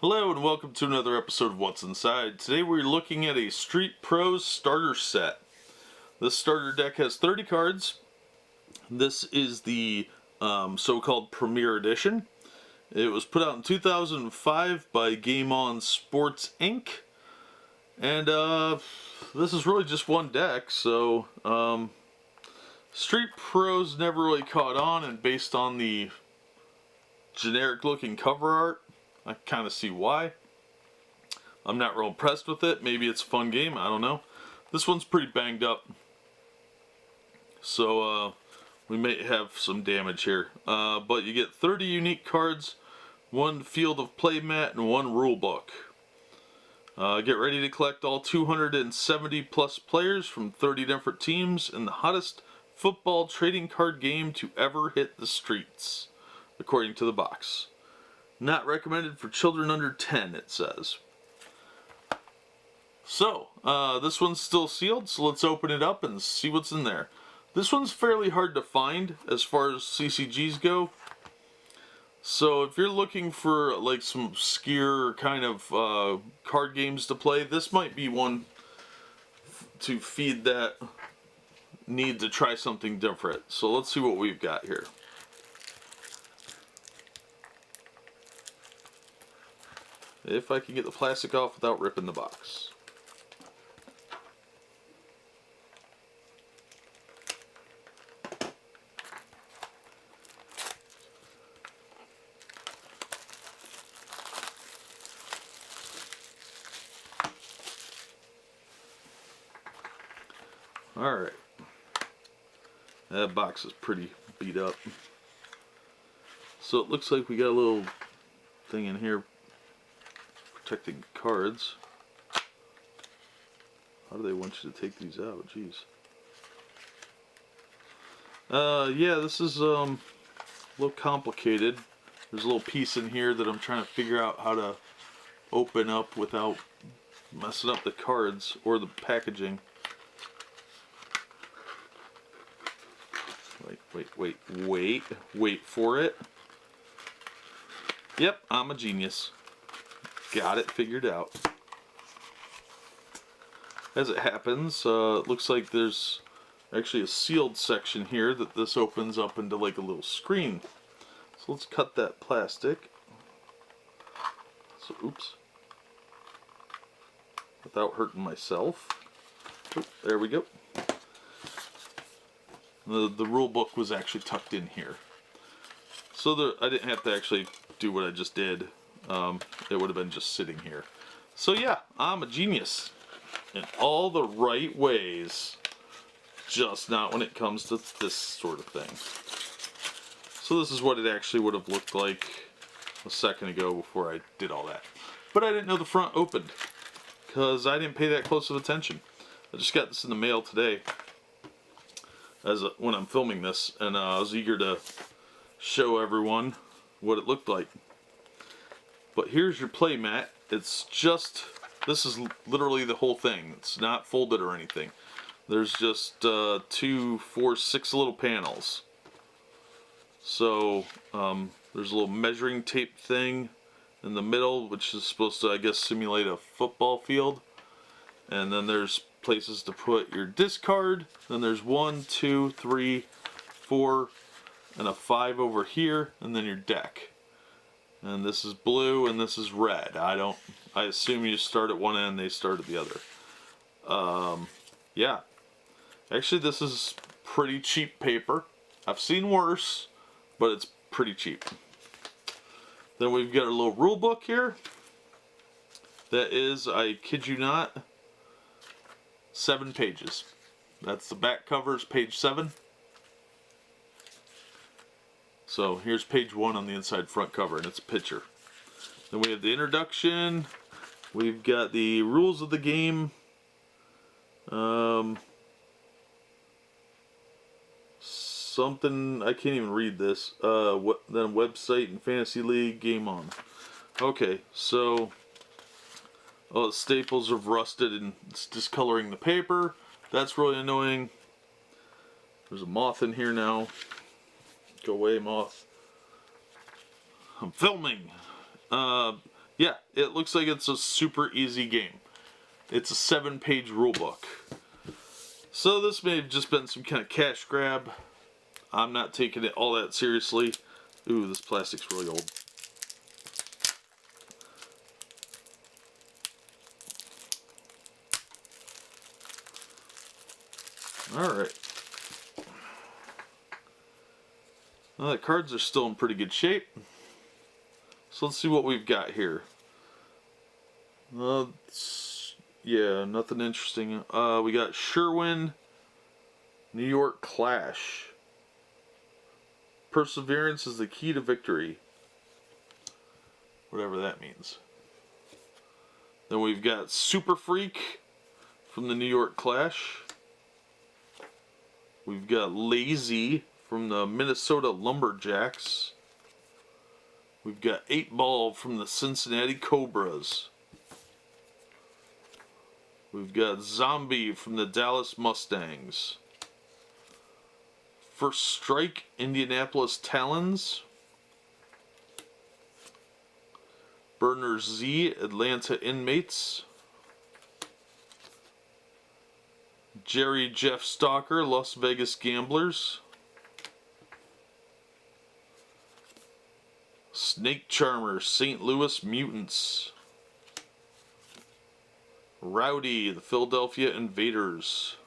Hello and welcome to another episode of What's Inside. Today we're looking at a Street Proz starter set. This starter deck has 30 cards. This is the so-called Premier Edition. It was put out in 2005 by Game On Sports Inc. And this is really just one deck, so Street Proz never really caught on, and based on the generic looking cover art, I kind of see why. I'm not real impressed with it. Maybe it's a fun game, I don't know. This one's pretty banged up, so we may have some damage here. But you get 30 unique cards, one field of play mat, and one rule book. Get ready to collect all 270 plus players from 30 different teams in the hottest football trading card game to ever hit the streets, according to the box. Not recommended for children under 10, it says. So, this one's still sealed, so let's open it up and see what's in there. This one's fairly hard to find as far as CCGs go. So if you're looking for like some obscure kind of card games to play, this might be one to feed that need to try something different. So let's see what we've got here. If I can get the plastic off without ripping the box. Alright. That box is pretty beat up. So it looks like we got a little thing in here protecting cards. How do they want you to take these out? Jeez. Yeah, this is a little complicated. There's a little piece in here that I'm trying to figure out how to open up without messing up the cards or the packaging. Wait for it. Yep, I'm a genius. Got it figured out. As it happens, it looks like there's actually a sealed section here that this opens up into like a little screen. So let's cut that plastic. So, oops. Without hurting myself. Oh, there we go. The rule book was actually tucked in here. So I didn't have to actually do what I just did. It would have been just sitting here. So yeah, I'm a genius in all the right ways, just not when it comes to this sort of thing. So this is what it actually would have looked like a second ago before I did all that. But I didn't know the front opened because I didn't pay that close of attention. I just got this in the mail today when I'm filming this, and I was eager to show everyone what it looked like. But here's your play mat. It's just, this is literally the whole thing. It's not folded or anything. There's just 2, 4, 6 little panels. So there's a little measuring tape thing in the middle, which is supposed to, I guess, simulate a football field. And then there's places to put your discard. Then there's 1, 2, 3, 4, and a 5 over here, and then your deck. And this is blue and this is red. I assume you start at one end, they start at the other. Yeah. Actually, this is pretty cheap paper. I've seen worse, but it's pretty cheap. Then we've got a little rule book here. That is, I kid you not, 7 pages. That's the back cover, is page 7. So here's page 1 on the inside front cover, and it's a picture. Then we have the introduction. We've got the rules of the game. Something, I can't even read this. Then website and fantasy league, game on. Okay, so the staples have rusted and it's discoloring the paper. That's really annoying. There's a moth in here now. Go away, moth. I'm filming. Yeah, it looks like it's a super easy game. It's a 7-page rulebook. So this may have just been some kind of cash grab. I'm not taking it all that seriously. Ooh, this plastic's really old. Alright. Well, the cards are still in pretty good shape. So let's see what we've got here. Yeah, nothing interesting. We got Sherwin, New York Clash. Perseverance is the key to victory. Whatever that means. Then we've got Super Freak from the New York Clash. We've got Lazy from the Minnesota Lumberjacks. We've got 8 Ball from the Cincinnati Cobras. We've got Zombie from the Dallas Mustangs. First Strike, Indianapolis Talons. Burner Z, Atlanta Inmates. Jerry Jeff Stalker, Las Vegas Gamblers. Snake Charmer, St. Louis Mutants. Rowdy, the Philadelphia Invaders.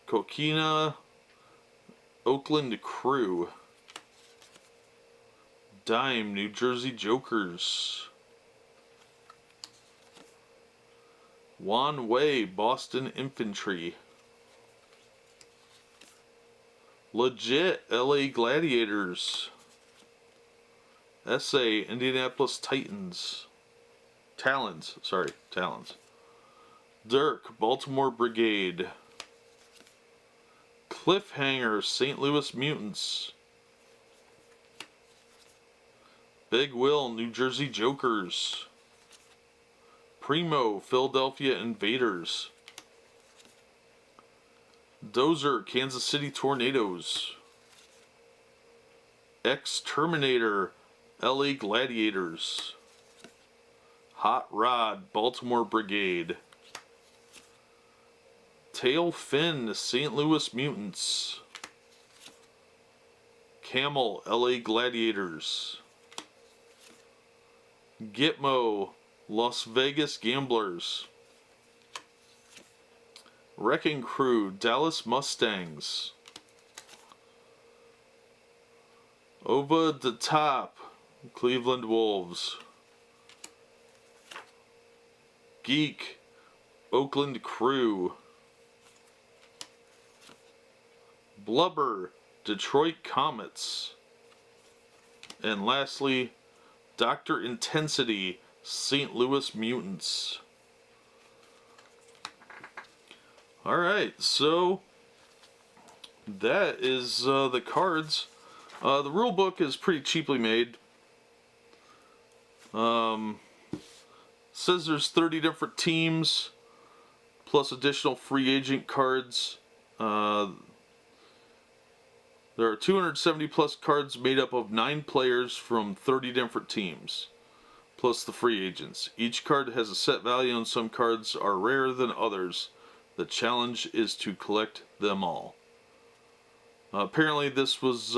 Coquina, Oakland Crew. Dime, New Jersey Jokers. Juan Way, Boston Infantry. Legit, LA Gladiators. SA, Indianapolis Titans. Talons. Dirk, Baltimore Brigade. Cliffhanger, St. Louis Mutants. Big Will, New Jersey Jokers. Primo, Philadelphia Invaders. Dozer, Kansas City Tornadoes. X-Terminator, LA Gladiators. Hot Rod, Baltimore Brigade. Tail Fin, St. Louis Mutants. Camel, LA Gladiators. Gitmo, Las Vegas Gamblers. Wrecking Crew, Dallas Mustangs. Over the Top, Cleveland Wolves. Geek, Oakland Crew. Blubber, Detroit Comets. And lastly, Dr. Intensity, St. Louis Mutants. Alright, so that is the cards. The rule book is pretty cheaply made. Says there's 30 different teams plus additional free agent cards. There are 270 plus cards made up of 9 players from 30 different teams, plus the free agents. Each card has a set value and some cards are rarer than others. The challenge is to collect them all. Apparently this was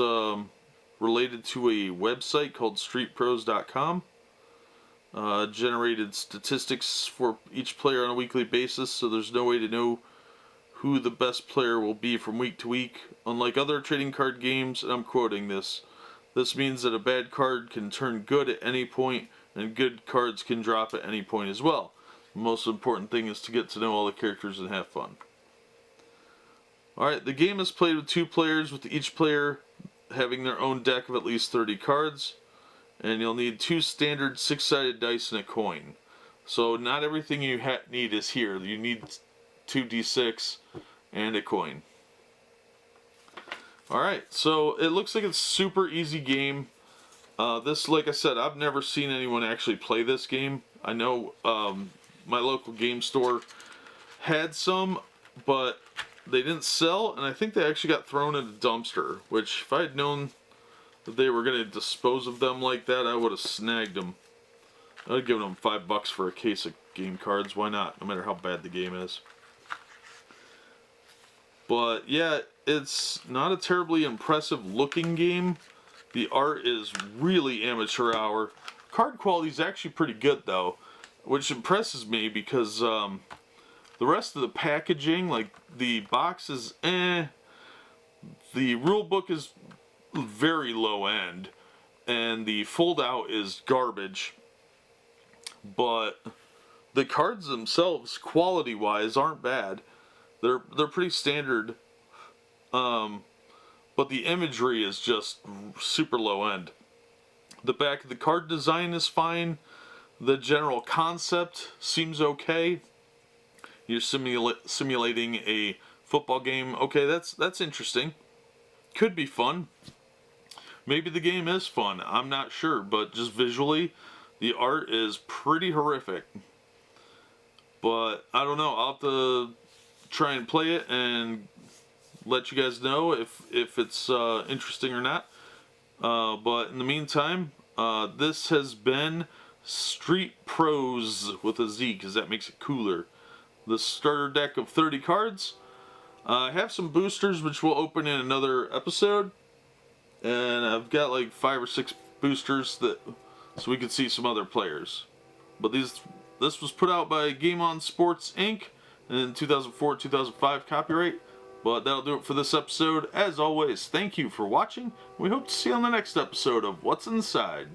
related to a website called streetproz.com. Generated statistics for each player on a weekly basis, so there's no way to know who the best player will be from week to week. Unlike other trading card games, and I'm quoting this means that a bad card can turn good at any point, and good cards can drop at any point as well. The most important thing is to get to know all the characters and have fun. Alright, the game is played with 2 players, with each player having their own deck of at least 30 cards. And you'll need 2 standard 6-sided dice and a coin. So not everything you need is here. You need 2d6 and a coin. Alright, so it looks like it's a super easy game. This, like I said, I've never seen anyone actually play this game. I know my local game store had some, but they didn't sell, and I think they actually got thrown in a dumpster, which if I had known if they were going to dispose of them like that, I would have snagged them. I would have given them $5 for a case of game cards. Why not? No matter how bad the game is. But yeah, it's not a terribly impressive looking game. The art is really amateur hour. Card quality is actually pretty good though, which impresses me because the rest of the packaging, like the box is the rule book is very low end, and the fold out is garbage. But the cards themselves, quality wise, aren't bad. They're pretty standard. But the imagery is just super low end. The back of the card design is fine. The general concept seems okay. You're simulating a football game. Okay, that's interesting. Could be fun. Maybe the game is fun. I'm not sure, but just visually, the art is pretty horrific. But I don't know. I'll have to try and play it and let you guys know if it's interesting or not. But in the meantime, this has been Street Proz with a Z, because that makes it cooler. The starter deck of 30 cards. I have some boosters which we'll open in another episode, and I've got like 5 or 6 boosters that so we can see some other players. But this was put out by Game On Sports Inc. in 2004-2005 copyright. But that'll do it for this episode. As always, thank you for watching. We hope to see you on the next episode of What's Inside.